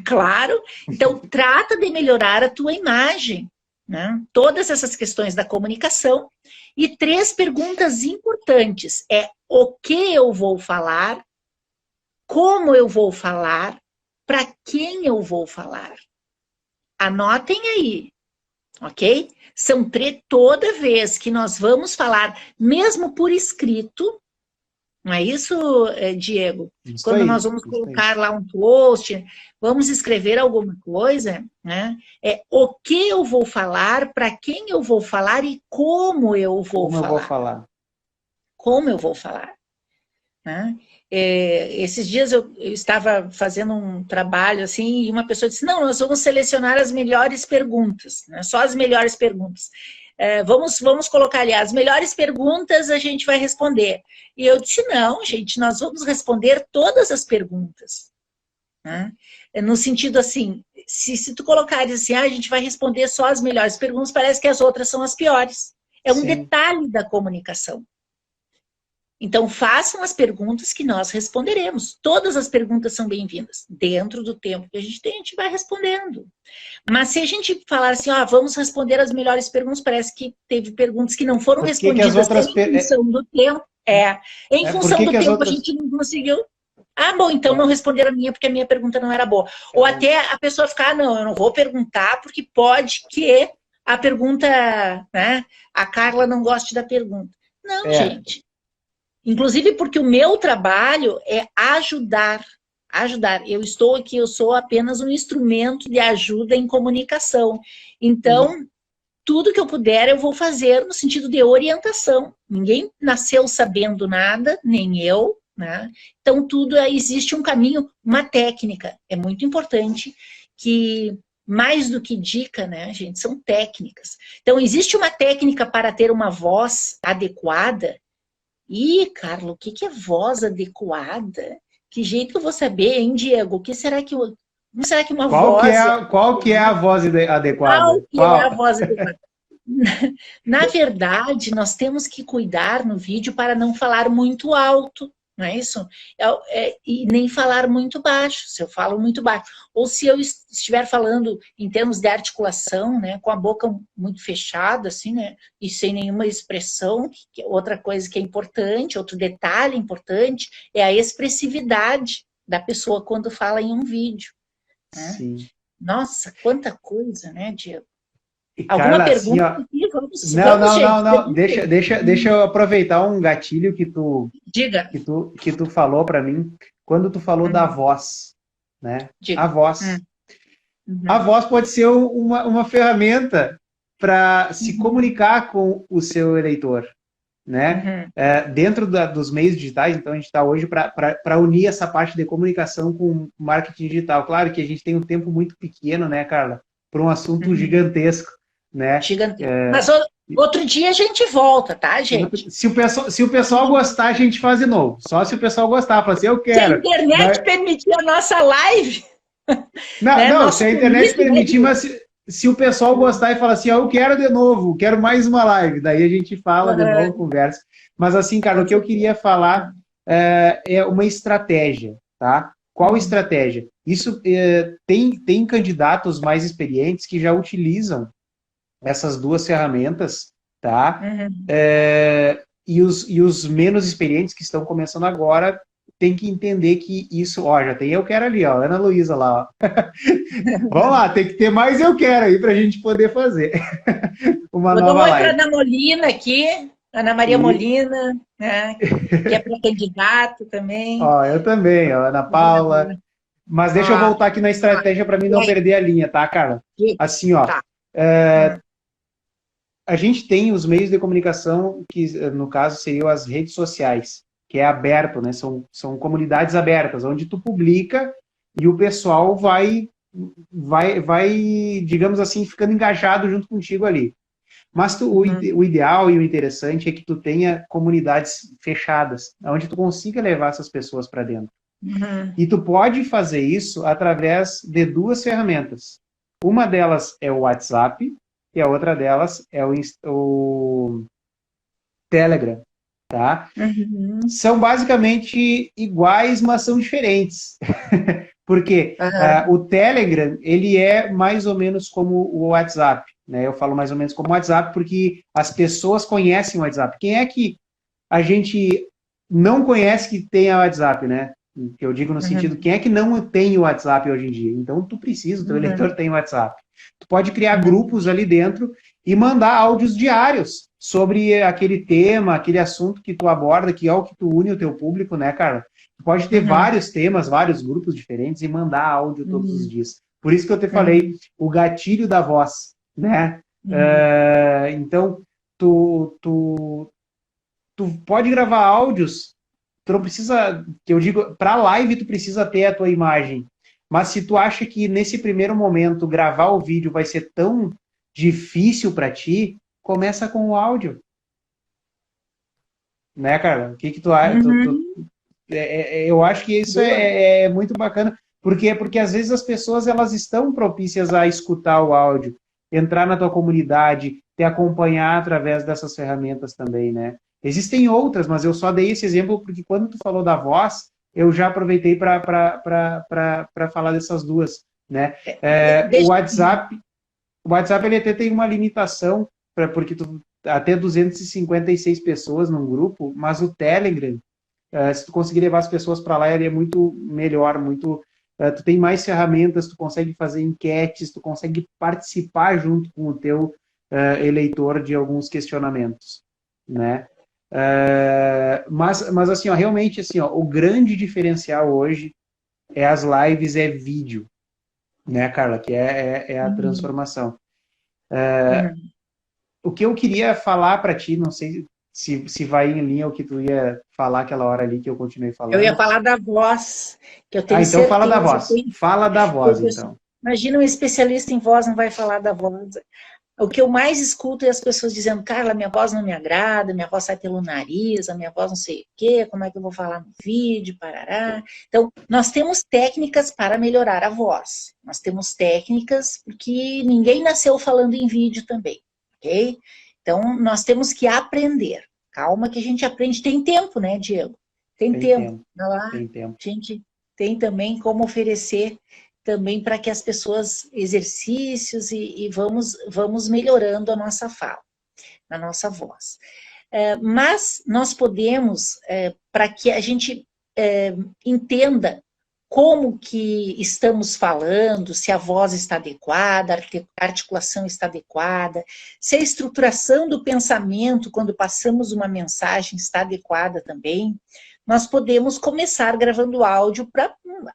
Claro. Então, trata de melhorar a tua imagem, né? Todas essas questões da comunicação. E 3 perguntas importantes. O que eu vou falar, como eu vou falar, para quem eu vou falar. Anotem aí, ok? São 3, toda vez que nós vamos falar, mesmo por escrito, não é isso, Diego? Isso quando aí, nós vamos colocar lá um post, vamos escrever alguma coisa, né? O que eu vou falar, para quem eu vou falar e como eu vou falar. Eu vou falar. Como eu vou falar, né? Esses dias eu estava fazendo um trabalho assim e uma pessoa disse, não, nós vamos selecionar as melhores perguntas, né? Só as melhores perguntas. Vamos colocar ali, as melhores perguntas a gente vai responder. E eu disse, não, gente, nós vamos responder todas as perguntas, né? No sentido assim, se tu colocares assim, a gente vai responder só as melhores perguntas, parece que as outras são as piores. É um detalhe da comunicação. Então, façam as perguntas que nós responderemos. Todas as perguntas são bem-vindas. Dentro do tempo que a gente vai respondendo. Mas se a gente falar assim, vamos responder as melhores perguntas, parece que teve perguntas que não foram respondidas em função do tempo. Em função do tempo, a gente não conseguiu. Bom, então não responderam a minha porque a minha pergunta não era boa. Ou até a pessoa ficar, não, eu não vou perguntar porque pode que a pergunta, né, a Carla não goste da pergunta. Não, gente. Inclusive porque o meu trabalho é ajudar. Eu estou aqui, eu sou apenas um instrumento de ajuda em comunicação. Então, tudo que eu puder eu vou fazer no sentido de orientação. Ninguém nasceu sabendo nada, nem eu, né? Então, existe um caminho, uma técnica. É muito importante que, mais do que dica, né, gente, são técnicas. Então, existe uma técnica para ter uma voz adequada. Carlos, o que é voz adequada? Que jeito que eu vou saber, hein, Diego? O que será que não será que uma voz... Qual que é a voz adequada? Qual que é a voz adequada? Na verdade, nós temos que cuidar no vídeo para não falar muito alto, não é isso? E nem falar muito baixo, se eu falo muito baixo. Ou se eu estiver falando em termos de articulação, né, com a boca muito fechada, assim, né, e sem nenhuma expressão, outra coisa que é importante, outro detalhe importante, é a expressividade da pessoa quando fala em um vídeo. Né? Sim. Nossa, quanta coisa, né, Diego? Alguma pergunta? Assim, não. Deixa eu aproveitar um gatilho que tu falou para mim quando tu falou da voz, né? Diga. A voz. A voz pode ser uma ferramenta para se comunicar com o seu eleitor, né? Dentro dos meios digitais, então a gente está hoje para unir essa parte de comunicação com marketing digital. Claro que a gente tem um tempo muito pequeno, né, Carla, para um assunto gigantesco. Né? Mas outro dia a gente volta, tá, gente? Se o pessoal gostar, a gente faz de novo. Só se o pessoal gostar, fala assim, eu quero. Se a internet permitir a nossa live... Não, se a internet permitir, mas se o pessoal gostar e falar assim, eu quero de novo, quero mais uma live, daí a gente fala de novo, conversa. Mas assim, cara, o que eu queria falar é uma estratégia, tá? Qual estratégia? Isso tem candidatos mais experientes que já utilizam essas duas ferramentas, tá? E os menos experientes que estão começando agora tem que entender que isso, já tem eu quero ali, Ana Luísa lá, ó. Vamos lá, tem que ter mais eu quero aí pra gente poder fazer uma nova live. Ana Molina aqui, Ana Maria Molina, né? Que é para candidato também. Eu também, Ana Paula. Mas deixa eu voltar aqui na estratégia para mim não perder a linha, tá, Carla? Assim, a gente tem os meios de comunicação, que no caso seriam as redes sociais, que é aberto, né? São comunidades abertas, onde tu publica e o pessoal vai vai, digamos assim, ficando engajado junto contigo ali. Mas o ideal e o interessante é que tu tenha comunidades fechadas, onde tu consiga levar essas pessoas para dentro. E tu pode fazer isso através de duas ferramentas. Uma delas é o WhatsApp e a outra delas é o Telegram, tá? São basicamente iguais, mas são diferentes. Porque o Telegram, ele é mais ou menos como o WhatsApp, né? Eu falo mais ou menos como o WhatsApp porque as pessoas conhecem o WhatsApp. Quem é que a gente não conhece que tem a WhatsApp, né? Que eu digo no sentido, quem é que não tem o WhatsApp hoje em dia? Então, tu precisa, o teu eleitor tem o WhatsApp. Tu pode criar grupos ali dentro e mandar áudios diários sobre aquele tema, aquele assunto que tu aborda, que é o que tu une o teu público, né, Carla? Tu pode ter vários temas, vários grupos diferentes e mandar áudio todos os dias. Por isso que eu te falei, o gatilho da voz, né? Então, tu pode gravar áudios. Tu não precisa, que eu digo, para live tu precisa ter a tua imagem. Mas se tu acha que nesse primeiro momento gravar o vídeo vai ser tão difícil para ti, começa com o áudio. Né, Carla? O que tu acha? Eu acho que isso é muito bacana. Porque às vezes as pessoas elas estão propícias a escutar o áudio, entrar na tua comunidade, te acompanhar através dessas ferramentas também, né? Existem outras, mas eu só dei esse exemplo porque quando tu falou da voz, eu já aproveitei para falar dessas duas, né? O WhatsApp ele até tem uma limitação, porque até 256 pessoas num grupo, mas o Telegram, se tu conseguir levar as pessoas para lá, ele é muito melhor, muito... tu tem mais ferramentas, tu consegue fazer enquetes, tu consegue participar junto com o teu eleitor de alguns questionamentos, né? Mas assim, ó, realmente, assim, ó, o grande diferencial hoje é as lives, é vídeo, né, Carla? Que é a transformação. O que eu queria falar para ti, não sei se vai em linha o que tu ia falar aquela hora ali que eu continuei falando. Eu ia falar da voz, que eu tenho então certeza. Fala da voz. Fala da voz, então. Imagina um especialista em voz não vai falar da voz. O que eu mais escuto é as pessoas dizendo, Carla, minha voz não me agrada, minha voz sai pelo nariz, a minha voz não sei o quê, como é que eu vou falar no vídeo, parará. Então, nós temos técnicas para melhorar a voz. Nós temos técnicas porque ninguém nasceu falando em vídeo também, ok? Então, nós temos que aprender. Calma que a gente aprende. Tem tempo, né, Diego? Tem tempo. Tem tempo. A gente tem também como oferecer também para que as pessoas exercícios e vamos melhorando a nossa fala, a nossa voz. Mas nós podemos, para que a gente entenda como que estamos falando, se a voz está adequada, a articulação está adequada, se a estruturação do pensamento, quando passamos uma mensagem, está adequada também, nós podemos começar gravando áudio para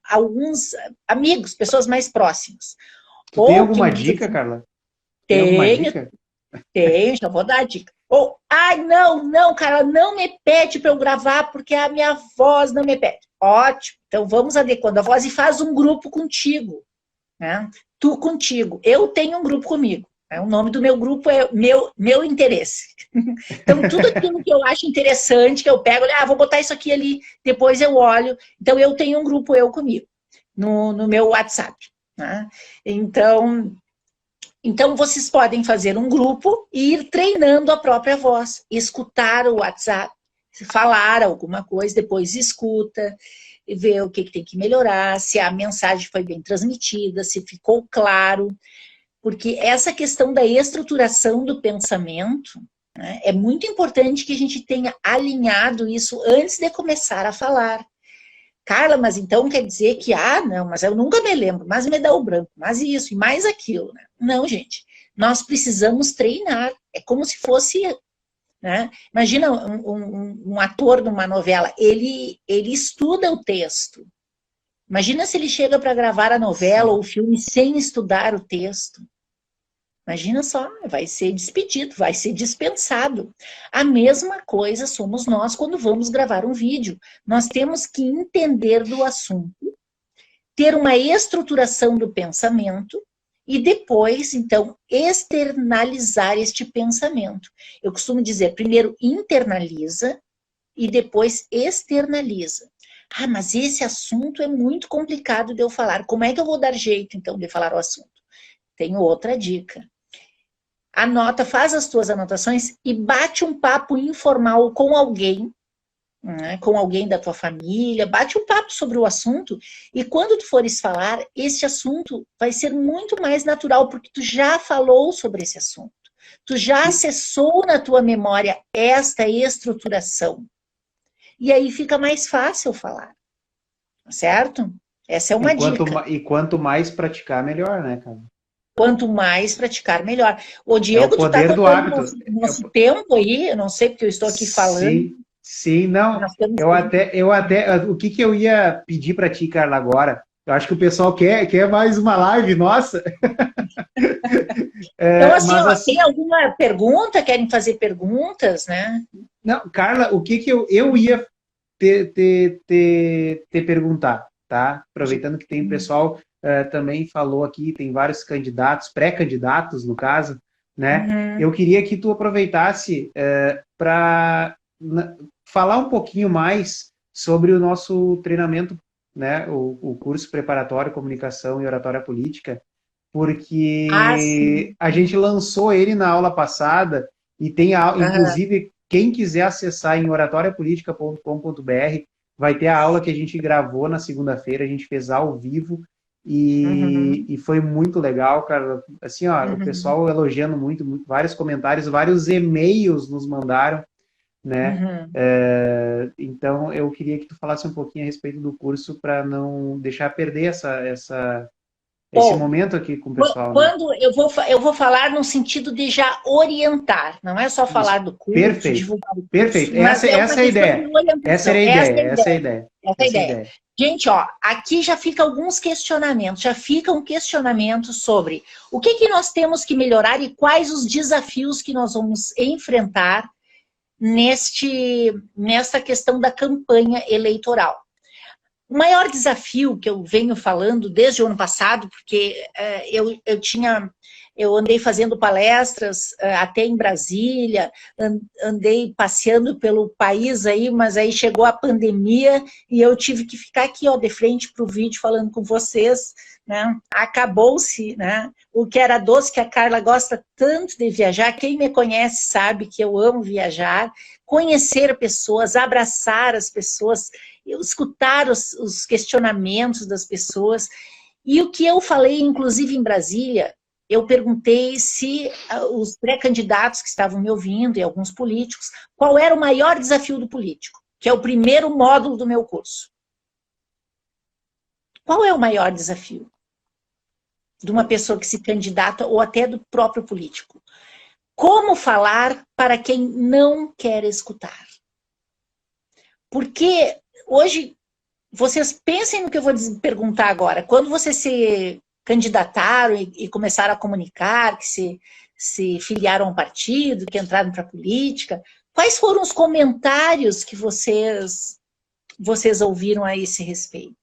alguns amigos, pessoas mais próximas. Tu tem alguma dica, Carla? Tenho, já vou dar a dica. Ou, não, Carla, não me pede para eu gravar porque a minha voz não me pede. Ótimo, então vamos adequando a voz e faz um grupo contigo, né? Tu contigo, eu tenho um grupo comigo. O nome do meu grupo é meu interesse. Então, tudo aquilo que eu acho interessante, que eu pego, vou botar isso aqui ali, depois eu olho. Então, eu tenho um grupo, eu comigo, no meu WhatsApp. Né? Então, vocês podem fazer um grupo e ir treinando a própria voz. Escutar o WhatsApp, falar alguma coisa, depois escuta, ver o que tem que melhorar, se a mensagem foi bem transmitida, se ficou claro. Porque essa questão da estruturação do pensamento, né, é muito importante que a gente tenha alinhado isso antes de começar a falar. Carla, mas então quer dizer que, não, mas eu nunca me lembro, mas me dá o branco, mas isso e mais aquilo. Né? Não, gente, nós precisamos treinar. É como se fosse... Né? Imagina um ator numa novela, ele estuda o texto. Imagina se ele chega para gravar a novela ou o filme sem estudar o texto. Imagina só, vai ser despedido, vai ser dispensado. A mesma coisa somos nós quando vamos gravar um vídeo. Nós temos que entender do assunto, ter uma estruturação do pensamento e depois, então, externalizar este pensamento. Eu costumo dizer, primeiro internaliza e depois externaliza. Ah, mas esse assunto é muito complicado de eu falar. Como é que eu vou dar jeito, então, de falar o assunto? Tenho outra dica. Anota, faz as tuas anotações e bate um papo informal com alguém, né, com alguém da tua família, bate um papo sobre o assunto e quando tu fores falar, esse assunto vai ser muito mais natural, porque tu já falou sobre esse assunto. Tu já acessou na tua memória esta estruturação. E aí fica mais fácil falar. Certo? Essa é uma dica. E quanto mais praticar, melhor, né, cara? Quanto mais praticar, melhor. Ô, Diego, o poder tu do hábito. Nosso tempo aí, eu não sei porque eu estou aqui falando. Sim, não. O que eu ia pedir para ti, Carla, agora? Eu acho que o pessoal quer mais uma live, nossa. Então, assim, tem alguma pergunta? Querem fazer perguntas, né? Não, Carla, o que eu ia te perguntar, tá? Aproveitando que tem pessoal também falou aqui, tem vários candidatos, pré-candidatos, no caso, né? Eu queria que tu aproveitasse para falar um pouquinho mais sobre o nosso treinamento, né? O curso preparatório Comunicação e Oratória Política, porque a gente lançou ele na aula passada e tem, inclusive, quem quiser acessar em oratoriapolitica.com.br, vai ter a aula que a gente gravou na segunda-feira, a gente fez ao vivo e foi muito legal, cara. Assim, ó, o pessoal elogiando muito, vários comentários, vários e-mails nos mandaram, né? Então, eu queria que tu falasse um pouquinho a respeito do curso para não deixar perder esse momento aqui com o pessoal. Quando né? eu vou falar no sentido de já orientar, não é só falar do curso, divulgar o curso. Perfeito, essa é a ideia. Essa é a ideia. Gente, ó, aqui já fica alguns questionamentos, já fica um questionamento sobre o que nós temos que melhorar e quais os desafios que nós vamos enfrentar nesta questão da campanha eleitoral. O maior desafio que eu venho falando desde o ano passado, porque eu andei fazendo palestras até em Brasília, andei passeando pelo país aí, mas aí chegou a pandemia e eu tive que ficar aqui, ó, de frente para o vídeo falando com vocês, né? Acabou-se, né? O que era doce, que a Carla gosta tanto de viajar. Quem me conhece sabe que eu amo viajar, conhecer pessoas, abraçar as pessoas, escutar os questionamentos das pessoas. E o que eu falei, inclusive em Brasília, eu perguntei se os pré-candidatos que estavam me ouvindo e alguns políticos, qual era o maior desafio do político, que é o primeiro módulo do meu curso. Qual é o maior desafio de uma pessoa que se candidata ou até do próprio político? Como falar para quem não quer escutar? Porque hoje, vocês pensem no que eu vou perguntar agora. Quando vocês se candidataram e começaram a comunicar, que se filiaram a um partido, que entraram para a política, quais foram os comentários que vocês ouviram a esse respeito?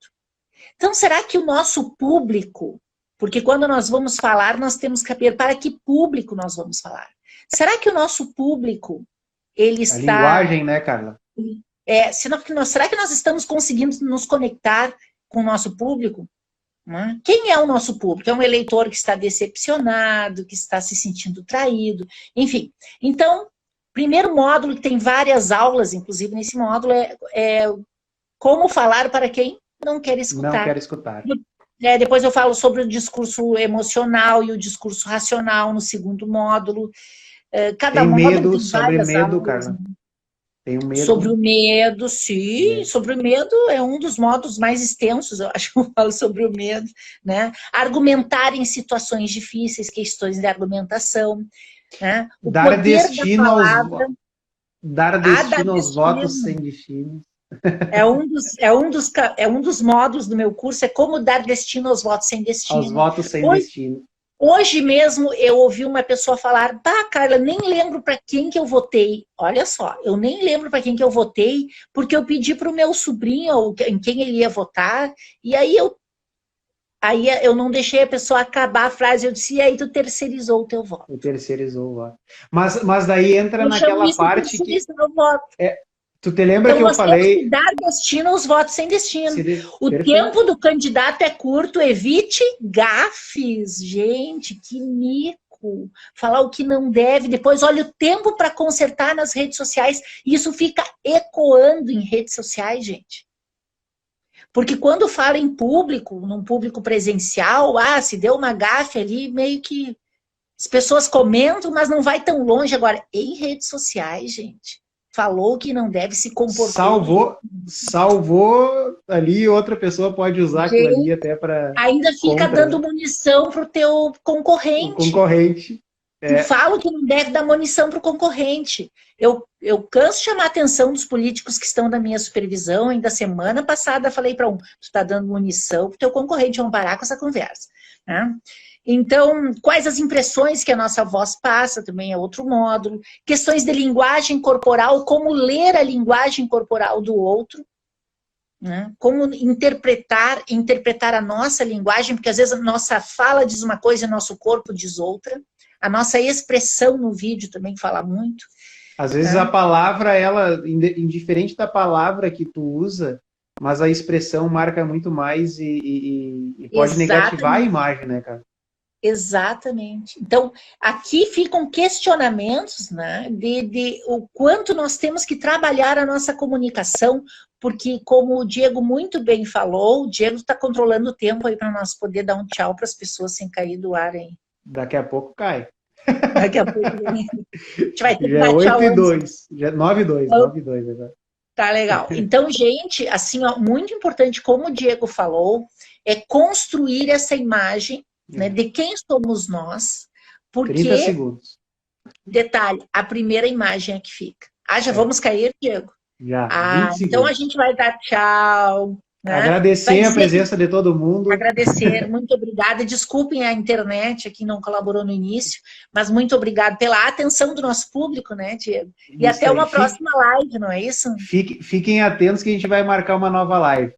Então, será que o nosso público, porque quando nós vamos falar, nós temos que saber para que público nós vamos falar. Será que o nosso público, ele está... A linguagem, né, Carla? Será que nós estamos conseguindo nos conectar com o nosso público? Quem é o nosso público? É um eleitor que está decepcionado, que está se sentindo traído, enfim. Então, primeiro módulo, que tem várias aulas, inclusive nesse módulo, é como falar para quem não quer escutar. Não quer escutar. Depois eu falo sobre o discurso emocional e o discurso racional no segundo módulo. Cada tem módulo medo, tem sobre medo, aulas, Carla. Tem um medo. Sobre o medo, sim. Sobre o medo é um dos módulos mais extensos, eu acho que eu falo sobre o medo, né? Argumentar em situações difíceis, questões de argumentação, né? Dar destino aos votos sem destino. É um dos módulos do meu curso, é como dar destino aos votos sem destino. Aos votos sem destino. Hoje mesmo eu ouvi uma pessoa falar, Carla, nem lembro para quem que eu votei. Olha só, eu nem lembro para quem que eu votei, porque eu pedi para o meu sobrinho em quem ele ia votar, e aí eu Aí eu não deixei a pessoa acabar a frase, eu disse, e aí tu terceirizou o teu voto. Tu terceirizou o voto. Mas daí entra Eu chamo naquela isso de parte que... terceirizar o voto. Tu te lembra Então que eu nós temos falei... que dar destino aos votos sem destino. O Perfeito. tempo do candidato é curto, evite gafes. Gente, que mico. Falar o que não deve, depois olha o tempo para consertar nas redes sociais. E isso fica ecoando em redes sociais, gente. Porque quando fala em público, num público presencial, se deu uma gafe ali, meio que as pessoas comentam, mas não vai tão longe. Agora, em redes sociais, gente, falou que não deve se comportar. Salvou ali, outra pessoa pode usar aquilo ali até para... Ainda fica dando munição para o teu concorrente. O concorrente. Tu fala que não deve dar munição para o concorrente. Eu canso de chamar a atenção dos políticos que estão na minha supervisão. Ainda semana passada falei para tu está dando munição para o teu concorrente, vamos parar com essa conversa. Né? Então, quais as impressões que a nossa voz passa, também é outro módulo. Questões de linguagem corporal, como ler a linguagem corporal do outro. Né? Como interpretar a nossa linguagem, porque às vezes a nossa fala diz uma coisa e o nosso corpo diz outra. A nossa expressão no vídeo também fala muito. Às vezes a palavra, ela, indiferente da palavra que tu usa, mas a expressão marca muito mais e pode negativar a imagem, né, cara? Exatamente. Então, aqui ficam questionamentos, né, de o quanto nós temos que trabalhar a nossa comunicação, porque, como o Diego muito bem falou, o Diego está controlando o tempo aí para nós poder dar um tchau para as pessoas sem cair do ar aí. Daqui a pouco cai. Daqui a pouco a gente vai ter que dar tchau. Já é 8:02, já é 9:02 agora. Tá legal. Então, gente, assim, ó, muito importante, como o Diego falou, é construir essa imagem, né, de quem somos nós, porque... 30 segundos. Detalhe, a primeira imagem é que fica. Já vamos cair, Diego? Já, 20 então segundos. A gente vai dar tchau. Né? Agradecer a presença de todo mundo. Agradecer, muito obrigada. Desculpem a internet aqui não colaborou no início, mas muito obrigado pela atenção do nosso público, né, Diego? E até uma próxima live, não é isso? Fiquem atentos que a gente vai marcar uma nova live.